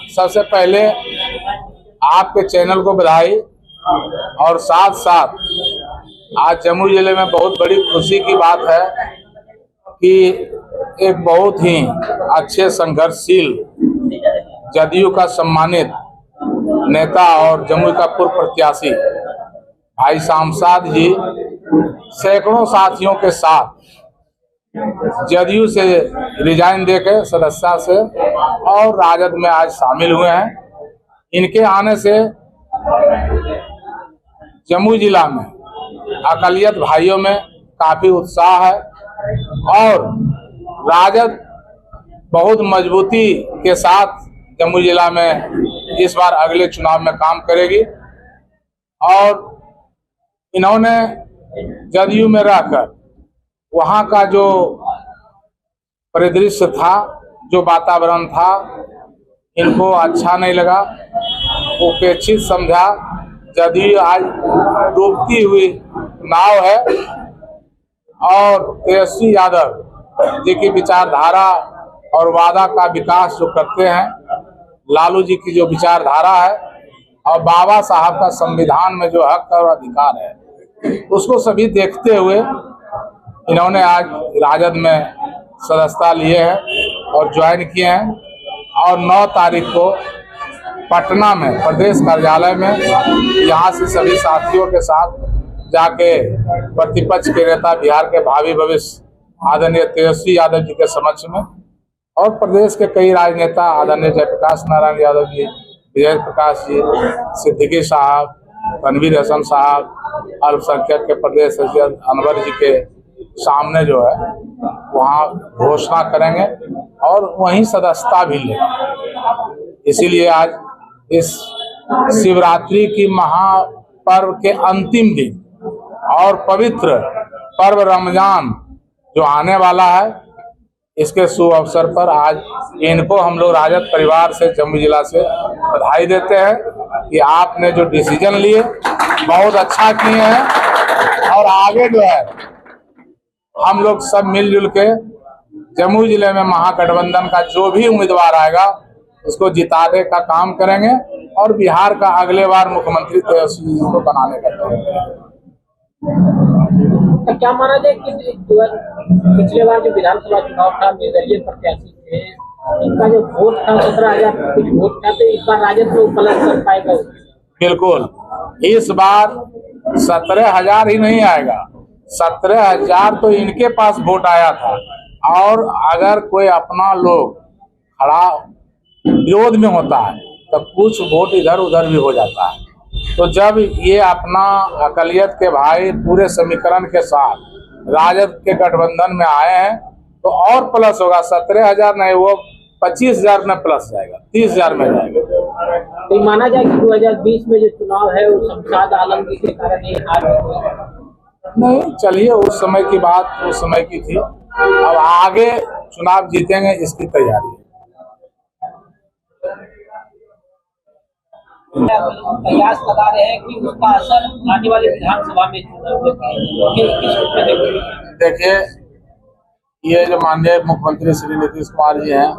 सबसे पहले आपके चैनल को बधाई और साथ साथ आज जमुई जिले में बहुत बड़ी खुशी की बात है कि एक बहुत ही अच्छे संघर्षशील जदयू का सम्मानित नेता और जमुई का पूर्व प्रत्याशी भाई शामसाद जी सैकड़ों साथियों के साथ जदयू से रिजाइन देकर सदस्यता से और राजद में आज शामिल हुए हैं। इनके आने से जमुई जिला में अकलियत भाइयों में काफी उत्साह है और राजद बहुत मजबूती के साथ जमुई जिला में इस बार अगले चुनाव में काम करेगी और इन्होंने जदयू में रहकर वहाँ का जो परिदृश्य था, जो वातावरण था, इनको अच्छा नहीं लगा, उपेक्षित समझा। जदयू आज डूबती हुई नाव है और तेजस्वी यादव जी की विचारधारा और वादा का विकास जो करते हैं, लालू जी की जो विचारधारा है और बाबा साहब का संविधान में जो हक और अधिकार है, उसको सभी देखते हुए इन्होंने आज राजद में सदस्यता लिए हैं और ज्वाइन किए हैं और 9 तारीख को पटना में प्रदेश कार्यालय में यहाँ से सभी साथियों के साथ जाके प्रतिपक्ष के नेता, बिहार के भावी भविष्य आदरणीय तेजस्वी यादव जी के समक्ष में और प्रदेश के कई राजनेता आदरणीय जयप्रकाश नारायण यादव जी, विजय प्रकाश जी, सिद्दीकी साहब, तनवीर हसन साहब, अल्पसंख्यक के प्रदेश सचिव अनवर जी के सामने जो है वहाँ घोषणा करेंगे और वहीं सदस्यता भी लेंगे। इसीलिए आज इस शिवरात्रि की महापर्व के अंतिम दिन और पवित्र पर्व रमजान जो आने वाला है, इसके शुभ अवसर पर आज इनको हम लोग राजद परिवार से जमुई जिला से बधाई देते हैं कि आपने जो डिसीजन लिए बहुत अच्छा किए हैं और आगे जो है हम लोग सब मिलजुल के जमुई जिले में महागठबंधन का जो भी उम्मीदवार आएगा उसको जिताने का काम करेंगे और बिहार का अगले बार मुख्यमंत्री तेजस्वी जी को बनाने का काम करेंगे। तो क्या माना जाए कि पिछले बार जो विधानसभा चुनाव था, निर्दलीय प्रत्याशी थे, इनका जो वोट था 17,000 कुछ वोट था, तो इस बार राजद में उपलब्ध कर पाएगा? बिल्कुल, इस बार 17,000 ही नहीं आएगा, 17,000 तो इनके पास वोट आया था और अगर कोई अपना लोग खड़ा विरोध में होता है तो कुछ वोट इधर उधर भी हो जाता है। तो जब ये अपना अकलियत के भाई पूरे समीकरण के साथ राजद के गठबंधन में आए हैं तो और प्लस होगा, 17,000 नहीं वो 25,000 में प्लस जाएगा, 30,000 में जाएगा। तो माना जाए कि 2020 में जो चुनाव है वो शमशाद आलम के कारण ये हार नहीं, चलिए उस समय की बात उस समय की थी, अब आगे चुनाव जीतेंगे इसकी तैयारी है। कयास लगा रहे हैं कि उसका असर आने वाले विधानसभा में देखिए, ये जो माननीय मुख्यमंत्री श्री नीतीश कुमार जी हैं,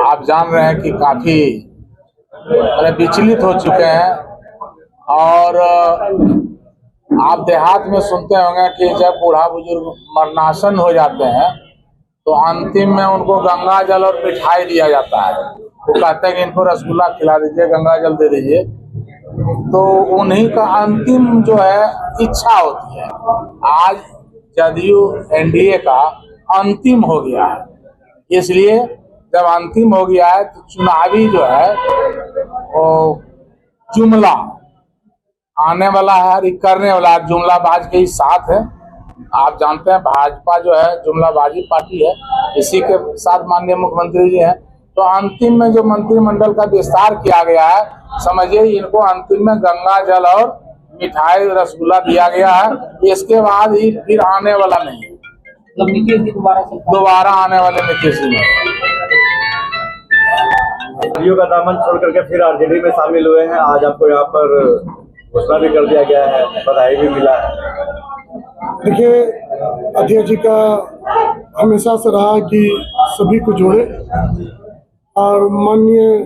आप जान रहे हैं कि काफी विचलित हो चुके हैं और आप देहात में सुनते होंगे कि जब बूढ़ा बुजुर्ग मरणासन हो जाते हैं तो अंतिम में उनको गंगा जल और मिठाई दिया जाता है। वो कहते हैं कि इनको रसगुल्ला खिला दीजिए, गंगा जल दे दीजिए, तो उन्हीं का अंतिम जो है इच्छा होती है। आज जदयू एनडीए का अंतिम हो गया है, इसलिए जब अंतिम हो गया है तो चुनावी जो है वो जुमला आने वाला है, करने वाला है, जुमलाबाज के ही साथ है। आप जानते हैं भाजपा जो है जुमलाबाजी पार्टी है, इसी के साथ माननीय मुख्यमंत्री जी हैं। तो अंतिम में जो मंत्रिमंडल का विस्तार किया गया है, समझिए इनको अंतिम में गंगा जल और मिठाई रसगुल्ला दिया गया है। इसके बाद ही फिर आने वाला नहीं है, दोबारा आने वाले नीतीश जी जदयू का दामन छोड़ करके फिर आरजेडी में शामिल हुए हैं। आज आपको यहाँ पर घोषणा भी कर दिया गया है, बधाई भी मिला है। देखिए, अध्यक्ष जी का हमेशा से रहा कि सभी को जोड़े और माननीय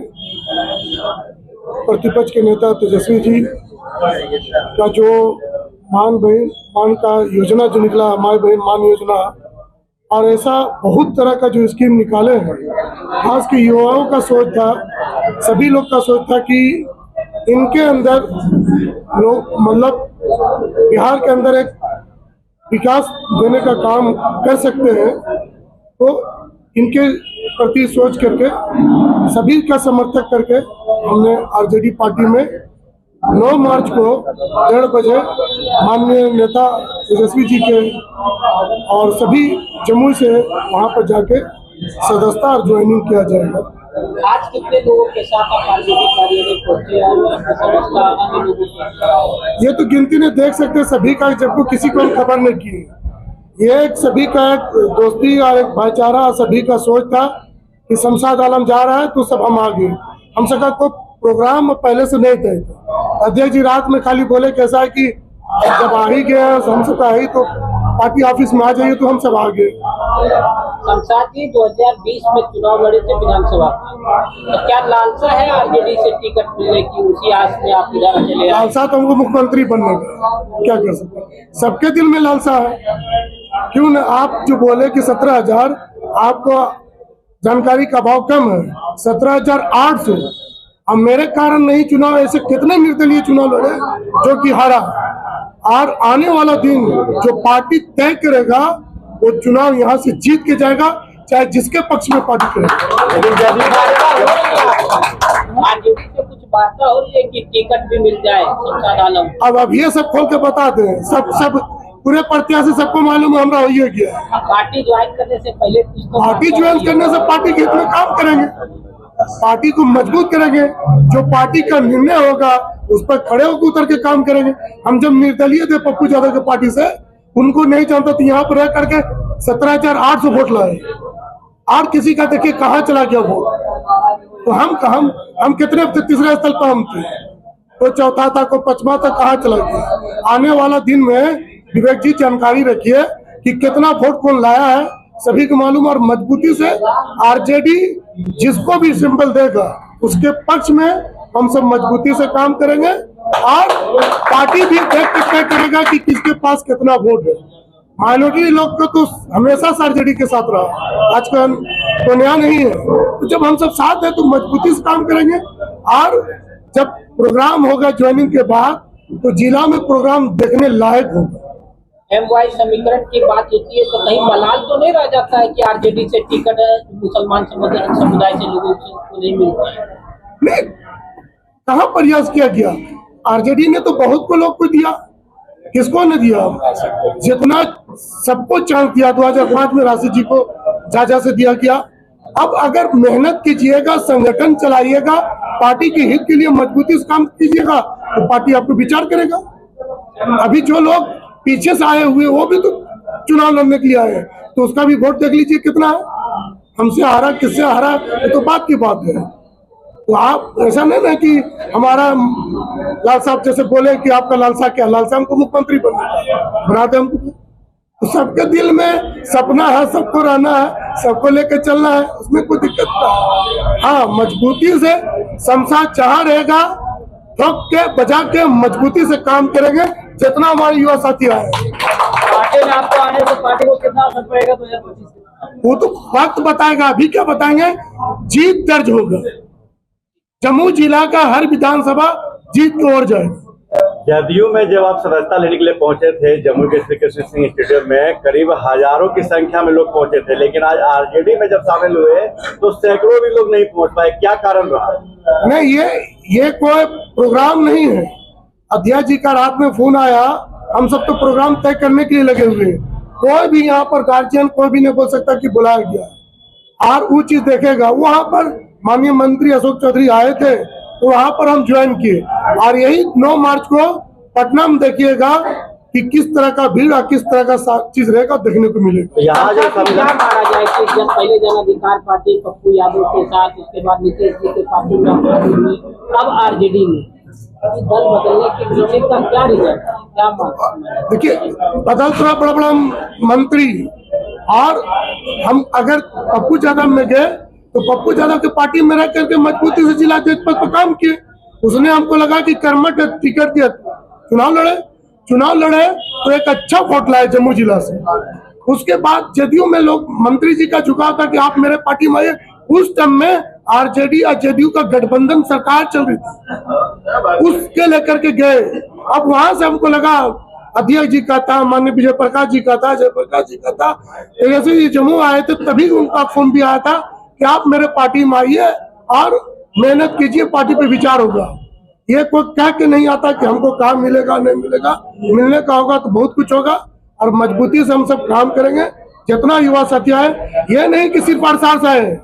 प्रतिपक्ष के नेता तेजस्वी जी का जो मान का योजना जो निकला, माई बहन मान योजना, और ऐसा बहुत तरह का जो स्कीम निकाले हैं, खास के युवाओं का सोच था, सभी लोग का सोच था कि इनके अंदर लोग मतलब बिहार के अंदर एक विकास देने का काम कर सकते हैं, तो इनके प्रति सोच करके सभी का समर्थन करके हमने आरजेडी पार्टी में 9 मार्च को 1:30 बजे माननीय नेता तेजस्वी जी के और सभी जमुई से वहां पर जाके सदस्यता और ज्वाइनिंग किया जाएगा। आज कितने लोगों के साथ आप आरजेडी कार्यालय पहुंचे और सदस्यता अन्य लोगों के? ये तो गिनती नहीं देख सकते सभी का, जबकि किसी को खबर नहीं की। ये एक सभी का एक दोस्ती और एक भाईचारा, सभी का सोच था कि शमशाद आलम जा रहा है तो सब हम आ गए। हम सबका कोई प्रोग्राम पहले से नहीं तय था। अध्यक्ष जी रात में खाली बोले कैसा है कि जब आ ही गया हम सबका है तो पार्टी ऑफिस में आ जाइए, तो हम सब आ गए। शमशाद जी 2020 में चुनाव लड़े थे विधानसभा, तो क्या लालसा है आरजेडी से टिकट मिलने की? उसी आस में आप इधर चले आए? लालसा तो हमको मुख्यमंत्री बनने का, क्या कर सकते, सबके दिल में लालसा है। क्यों न आप जो बोले कि 17,000, आपको जानकारी का भाव कम है, 17,800। अब मेरे कारण नहीं चुनाव, ऐसे कितने निर्दलीय चुनाव लड़े जो कि हारा। और आने वाला दिन जो पार्टी तय करेगा वो चुनाव यहाँ से जीत के जाएगा, चाहे जिसके पक्ष में पार्टी करेगा। आरजेडी से कुछ वार्ता हो रही है कि टिकट भी मिल जाए शमशाद आलम? अब ये सब खोल के बता दें, सब पूरे प्रत्याशी सबको मालूम है, हमरा वही गया। पार्टी ज्वाइन करने से पहले पार्टी ज्वाइन करने से पार्टी के इतने काम करेंगे, पार्टी को मजबूत करेंगे, जो पार्टी का निर्णय होगा उस पर खड़े होकर उतर के काम करेंगे। हम जब निर्दलीय थे पप्पू यादव के पार्टी से, उनको नहीं जानता तो यहाँ पर रह करके 17,800 वोट लाए, और किसी का देखिए कहाँ चला गया वोट। तो हम कितने तीसरे स्थल पर हम थे, तो चौथा था को 5वां तक कहाँ चला गया। आने वाला दिन में विवेक जी जानकारी रखिए कि कितना वोट कौन लाया है, सभी को मालूम। और मजबूती से आरजेडी जिसको भी सिंबल देगा उसके पक्ष में हम सब मजबूती से काम करेंगे, और पार्टी भी देख के तय करेगा कि किसके पास कितना वोट है। माइनॉरिटी लोग को तो हमेशा आरजेडी के साथ रहा, आजकल तो नया नहीं है। तो जब हम सब साथ हैं तो मजबूती से काम करेंगे, और जब प्रोग्राम होगा ज्वाइनिंग के बाद तो जिला में प्रोग्राम देखने लायक होगा। MY समीकरण की बात होती है तो कहीं मलाल तो नहीं रह जाता है कि आरजेडी से टिकट मुसलमान समुदाय से लोगों को नहीं मिलता है? नहीं, कहाँ प्रयास किया गया? आरजेडी ने तो बहुत को लोग को दिया, किसको नहीं दिया? जितना सबको चांस दिया 2005 में राशि जी को जाजा से दिया गया। अब अगर मेहनत कीजिएगा, संगठन चलाइएगा, पार्टी के हित के लिए मजबूती से काम कीजिएगा तो पार्टी आपको विचार करेगा। अभी जो लोग पीछे से आए हुए वो भी तो चुनाव लड़ने के लिए आए हैं, तो उसका भी वोट देख लीजिए कितना है, हमसे हारा किससे हारा, ये तो बात की बात है। तो आप ऐसा नहीं ना कि हमारा लाल साहब जैसे बोले कि आपका लालसा क्या, लालसा हमको मुख्यमंत्री बना दे हमको। तो सबके दिल में सपना है, सबको रहना है, सबको लेकर चलना है, उसमें कोई दिक्कत नहीं। हाँ, मजबूती से शमशाद चाह रहेगा, ठोक के बजा के मजबूती से काम करेंगे, जितना हमारे युवा साथी आए। पार्टी में आपको आने से पार्टी को कितना असर पड़ेगा 2025? वो तो वक्त बताएगा, अभी क्या बताएंगे? जीत दर्ज होगा, जम्मू जिला का हर विधानसभा जीत की ओर जाएगा। जदयू में जब आप सदस्यता लेने के लिए पहुंचे थे जम्मू के श्री कृष्ण सिंह स्टेडियम में, करीब हजारों की संख्या में लोग पहुंचे थे, लेकिन आज आरजेडी में जब शामिल हुए तो सैकड़ों भी लोग नहीं पहुंच पाए, क्या कारण रहा? नहीं, ये कोई प्रोग्राम नहीं है। अध्यक्ष जी का रात में फोन आया, हम सब तो प्रोग्राम तय करने के लिए लगे हुए। कोई भी यहाँ पर गार्जियन कोई भी नहीं बोल सकता कि बुलाया गया, और वो चीज देखेगा। वहाँ पर माननीय मंत्री अशोक चौधरी आए थे तो वहाँ पर हम ज्वाइन किए, और यही 9 मार्च को पटना में देखिएगा कि किस तरह का भीड़ और किस तरह का चीज रहेगा देखने को मिलेगा। यहाँ जो क्या माना जाए कि जब पहले जन अधिकार पार्टी पप्पू यादव के साथ, उसके बाद नीतीश जी के पार्टी में, अब आरजेडी में दल बदलने के पीछे का क्या रीजन, क्या मानना? देखिए, बदल थोड़ा बड़ा मंत्री, और हम अगर पप्पू यादव में गए तो पप्पू यादव की पार्टी में रह करके मजबूती से जिला अध्यक्ष पद पर काम किए। उसने हमको लगा कि कर्मठ टिकट दिया, चुनाव लड़े तो एक अच्छा वोट लाए जम्मू जिला से। उसके बाद जदयू में लोग मंत्री जी का झुकाव था कि आप मेरे पार्टी में आइए। उस टाइम में आरजेडी और जदयू का गठबंधन सरकार चल रही थी, उसके लेकर के गए। अब वहां से हमको लगा अध्यक्ष जी का था, माननीय विजय प्रकाश जी का था, जयप्रकाश जी का था। तो जैसे ये जम्मू आए थे तभी उनका फोन भी आया था कि आप मेरे पार्टी में आइए और मेहनत कीजिए, पार्टी पे विचार होगा। ये कोई कह के नहीं आता कि हमको काम मिलेगा नहीं मिलेगा, मिलने का होगा तो बहुत कुछ होगा और मजबूती से हम सब काम करेंगे। जितना युवा साथी आए, ये नहीं कि सिर्फ अरसार से आए,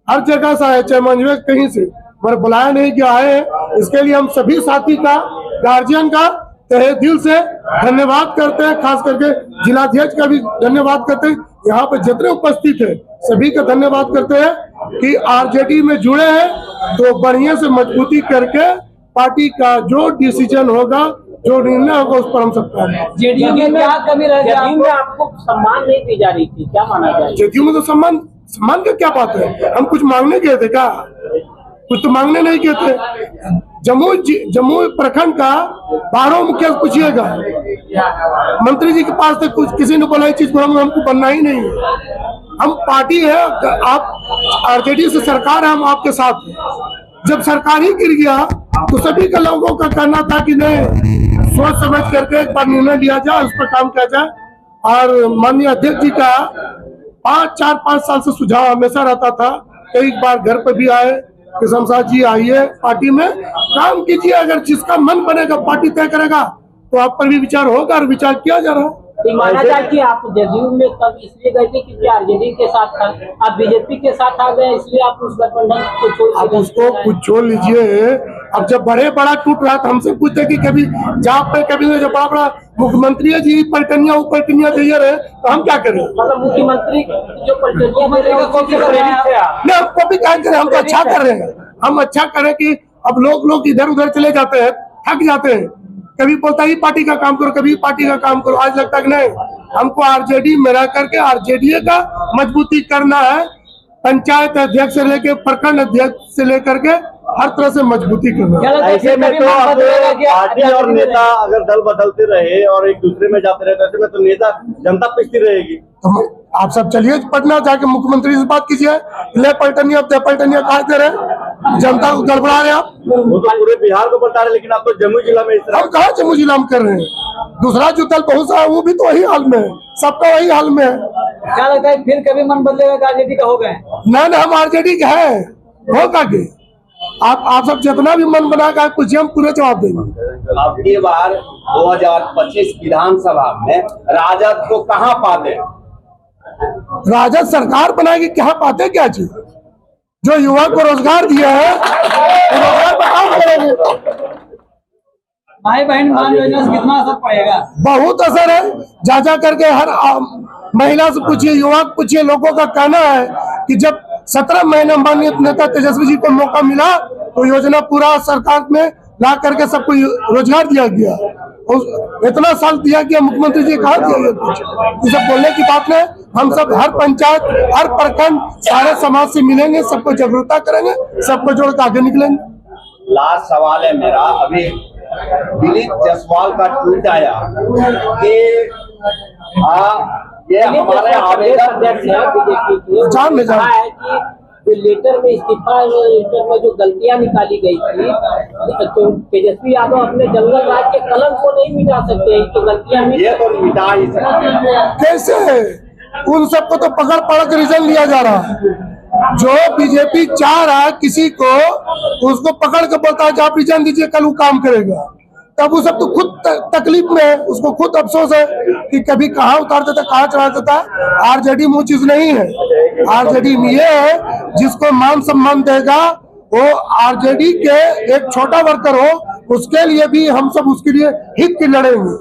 हर जगह से आए, चाहे मंझवे कहीं से, पर बुलाया नहीं कि आए। इसके लिए हम सभी साथी का, गार्जियन का तहे दिल से धन्यवाद करते हैं। खास करके जिलाध्यक्ष का भी धन्यवाद करते हैं। यहाँ पे जितने उपस्थित है सभी का धन्यवाद करते हैं कि आरजेडी में जुड़े हैं तो बढ़िया से मजबूती करके पार्टी का जो डिसीजन होगा, जो निर्णय होगा, उस पर हम सब काम करेंगे। जेडीयू में क्या कमी रह गई? जेडीयू में आपको सम्मान नहीं दी जा रही थी, क्या माना जाए? जेडीयू में तो सम्मान का क्या बात है? हम कुछ मांगने गए थे क्या? कुछ तो मांगने नहीं गए थे। जम्मू प्रखंड का 12 मुखिया पूछिएगा, मंत्री जी के पास थे, कुछ किसी ने बोला चीज को हमको बनना ही नहीं है। हम पार्टी है, आप आरजेडी से सरकार है, हम आपके साथ हैं। जब सरकार ही गिर गया तो सभी का लोगों का कहना था कि नहीं, सोच समझ करके एक बार निर्णय लिया जाए, उस पर काम किया जाए। और माननीय अध्यक्ष जी का 4-5 साल से सुझाव हमेशा रहता था। कई बार घर पर भी आए कि शमशाद जी आइए, पार्टी में काम कीजिए, अगर जिसका मन बनेगा पार्टी तय करेगा तो आप पर भी विचार होगा और विचार किया जा रहा है। माना जाए कि आप जदयू में तब इसलिए गए थे क्योंकि आरजेडी के साथ था, आप बीजेपी के साथ आ गए, इसलिए आप उस गठबंधन को छोड़, आप उसको कुछ छोड़ लीजिए। अब जब बड़ा टूट रहा था, हमसे पूछते कि कभी जहाँ पे कभी जो बड़ा मुख्यमंत्री जी पलटनिया ऊपलटनिया दे रहे, तो हम क्या करें? मतलब मुख्यमंत्री जो पलटनिया दे रहे हैं नहीं, हम कॉपी क्या करें? हम तो अच्छा कर रहे हैं। हम अच्छा करें कि अब लोग इधर उधर चले जाते हैं, थक जाते हैं। कभी बोलता ही पार्टी का काम करो, कभी पार्टी का काम करो। आज लगता है कि नहीं, हमको आरजेडी में रह करके आरजेडी का मजबूती करना है। पंचायत अध्यक्ष से लेकर प्रखंड अध्यक्ष से लेकर के हर तरह से मजबूती करना है। ऐसे में तो अब पार्टी और नेता अगर दल बदलते रहे और एक दूसरे में जाते रहे, ऐसे में तो नेता जनता पिसती रहेगी। तो आप सब चलिए पटना जाके मुख्यमंत्री से बात कीजिए, ले पलटनिया कहा दे रहे, जनता को गड़बड़ा रहे आप। वो तो पूरे बिहार को बता रहे, लेकिन आप तो जम्मू जिला में इस तरह। हम कहा जम्मू जिला में कर रहे हैं, दूसरा जो दल बहुत सारा वो भी तो वही हाल में है, सबका वही हाल में है। क्या लगता है फिर कभी मन बदलेगा? आरजेडी का हो गए ना, हम आरजेडी के है, होगा कि आप सब जितना भी मन बना कर पूछिए, हम पूरे जवाब देंगे। अब की बार 2025 विधानसभा में राजद को कहां पाते? राजद सरकार बनाएगी, क्या पाते क्या चीज? जो युवा को रोजगार दिया है, रोजगार पर काम करेंगे। भाई बहन मान योजना से कितना असर पड़ेगा? बहुत असर है। जा करके हर महिला से पूछिए, युवा को पूछिए, लोगों का कहना है कि जब 17 महीने माननीय नेता तेजस्वी जी को मौका मिला तो योजना पूरा सरकार में ला करके सबको रोजगार दिया गया। इतना साल दिया गया, मुख्यमंत्री जी कहा दिया गया कुछ? ये सब बोलने की बात नहीं। हम सब हर पंचायत, हर प्रखंड, सारे समाज से मिलेंगे, सबको जागरूकता करेंगे, सबको जोड़ के आगे निकलेंगे। लास्ट सवाल है मेरा, अभी दिलीप जायसवाल का ट्वीट आया कि ये हमारे आवेदन बीजेपी जान में कहा है कि जो लेटर में इस्तीफा लेटर में जो गलतियां निकाली गई थी, तो तेजस्वी यादव अपने जंगल राज के कलंक को नहीं मिटा सकते, तो गलतियां ये तो मिटा ही सकते। कैसे? उन सबको तो पकड़ के रिजल्ट लिया जा रहा है। जो बीजेपी चाह रहा है किसी को, उसको पकड़ के बोलता है आप रिजाइन दीजिए, कल वो काम करेगा। तब वो सब तो खुद तकलीफ में है, उसको खुद अफसोस है कि कभी कहाँ उतार देता, कहाँ चढ़ा देता। आरजेडी में वो चीज नहीं है। आरजेडी में ये है, जिसको मान सम्मान देगा वो आरजेडी के एक छोटा वर्कर हो, उसके लिए भी हम सब उसके लिए हित की लड़ेंगे।